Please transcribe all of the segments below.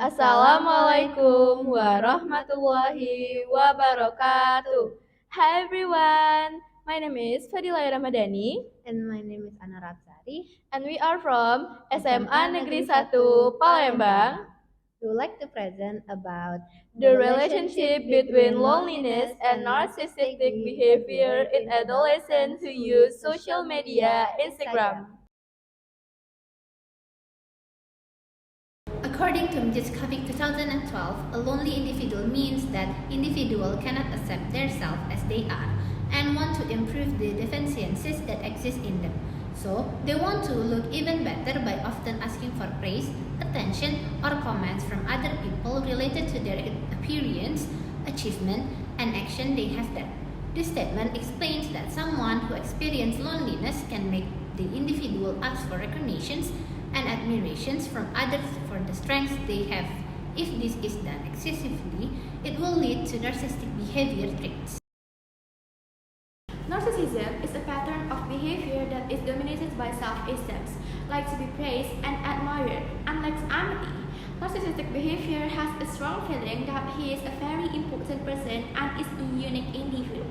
Assalamualaikum warahmatullahi wabarakatuh. Hi everyone, my name is Fadila Ramadhani And my name is Ana Rapsari. and we are from SMA Negeri 1 Palembang. We would like to present about The relationship between loneliness and narcissistic behavior in adolescents who use social media Instagram. According to Mjeskavik 2012, a lonely individual means that individual cannot accept themselves as they are and want to improve the deficiencies that exist in them. So, they want to look even better by often asking for praise, attention, or comments from other people related to their appearance, achievement, and action they have done. This statement explains that someone who experiences loneliness can make the individual ask for recognitions and admirations from others for the strengths they have. If this is done excessively, it will lead to narcissistic behavior traits. Narcissism is a pattern of behavior that is dominated by self-esteem, like to be praised and admired, unlike empathy. Narcissistic behavior has a strong feeling that he is a very important person and is a unique individual.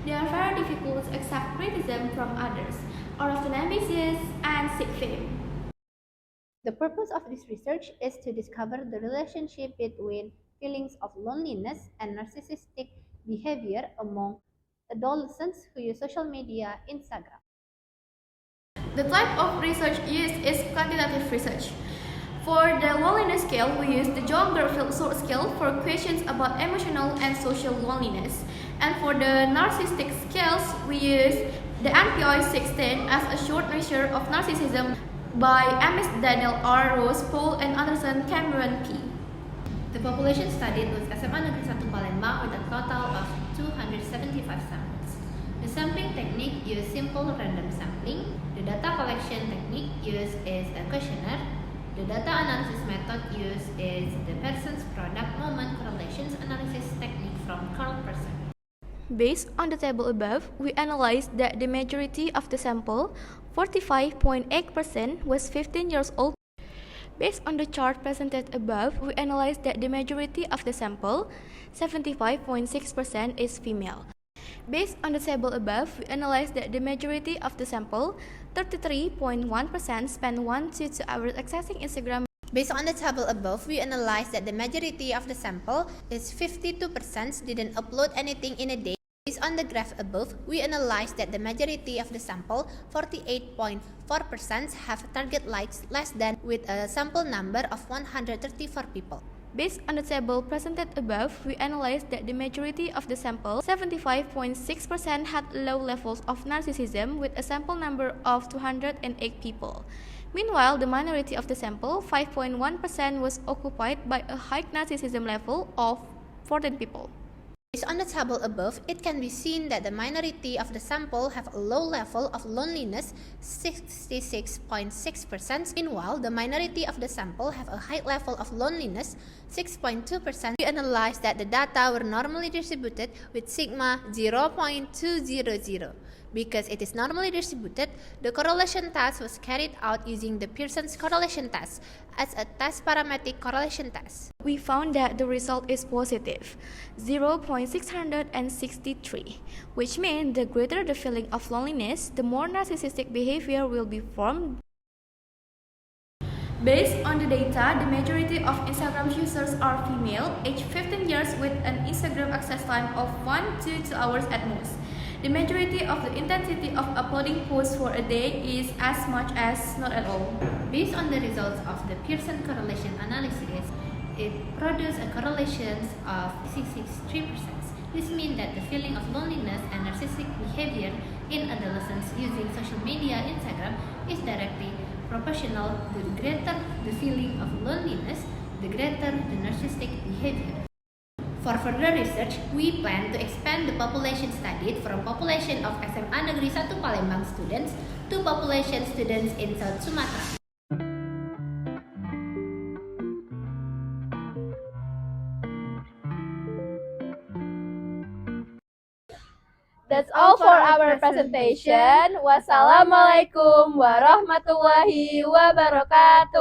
They are very difficult to accept criticism from others, are often ambitious, and seek fame. The purpose of this research is to discover the relationship between feelings of loneliness and narcissistic behavior among adolescents who use social media Instagram. The type of research used is quantitative research. For the loneliness scale, we use the John Garfield Short Scale for questions about emotional and social loneliness. And for the narcissistic scales, we use the NPI 16 as a short measure of narcissism by Ms. Daniel R. Rose, Paul, and Anderson Cameron P. The population studied was SMA Negeri 1 Palembang with a total of 275 samples. The sampling technique used simple random sampling. The data collection technique used is a questionnaire. The data analysis method used is the person's product moment correlations analysis technique from Carl Person. Based on the table above, we analyzed that the majority of the sample, 45.8%, was 15 years old. Based on the chart presented above, we analyzed that the majority of the sample, 75.6%, is female. Based on the table above, we analyzed that the majority of the sample, 33.1%, spent 1 to 2 hours accessing Instagram. Based on the table above, we analyzed that the majority of the sample is 52% didn't upload anything in a day. Based on the graph above, we analyzed that the majority of the sample, 48.4%, have target likes less than with a sample number of 134 people. Based on the table presented above, we analyzed that the majority of the sample, 75.6%, had low levels of narcissism with a sample number of 208 people. Meanwhile, the minority of the sample, 5.1%, was occupied by a high narcissism level of 14 people. Based on the table above, it can be seen that the minority of the sample have a low level of loneliness, 66.6%. Meanwhile, the minority of the sample have a high level of loneliness, 6.2%. We analyzed that the data were normally distributed with sigma 0.200. Because it is normally distributed, the correlation test was carried out using the Pearson's correlation test as a test parametric correlation test. We found that the result is positive, 0.663, which means the greater the feeling of loneliness, the more narcissistic behavior will be formed. Based on the data, the majority of Instagram users are female, aged 15 years with an Instagram access time of 1 to 2 hours at most. The majority of the intensity of uploading posts for a day is as much as not at all. Based on the results of the Pearson correlation analysis, it produced a correlation of 63%. This means that the feeling of loneliness and narcissistic behavior in adolescents using social media Instagram is directly proportional. The greater the feeling of loneliness, the greater the narcissistic behavior. For further research, we plan to expand the population studied from population of SMA Negeri 1 Palembang students to population students in South Sumatra. That's all for our presentation. Wassalamualaikum warahmatullahi wabarakatuh.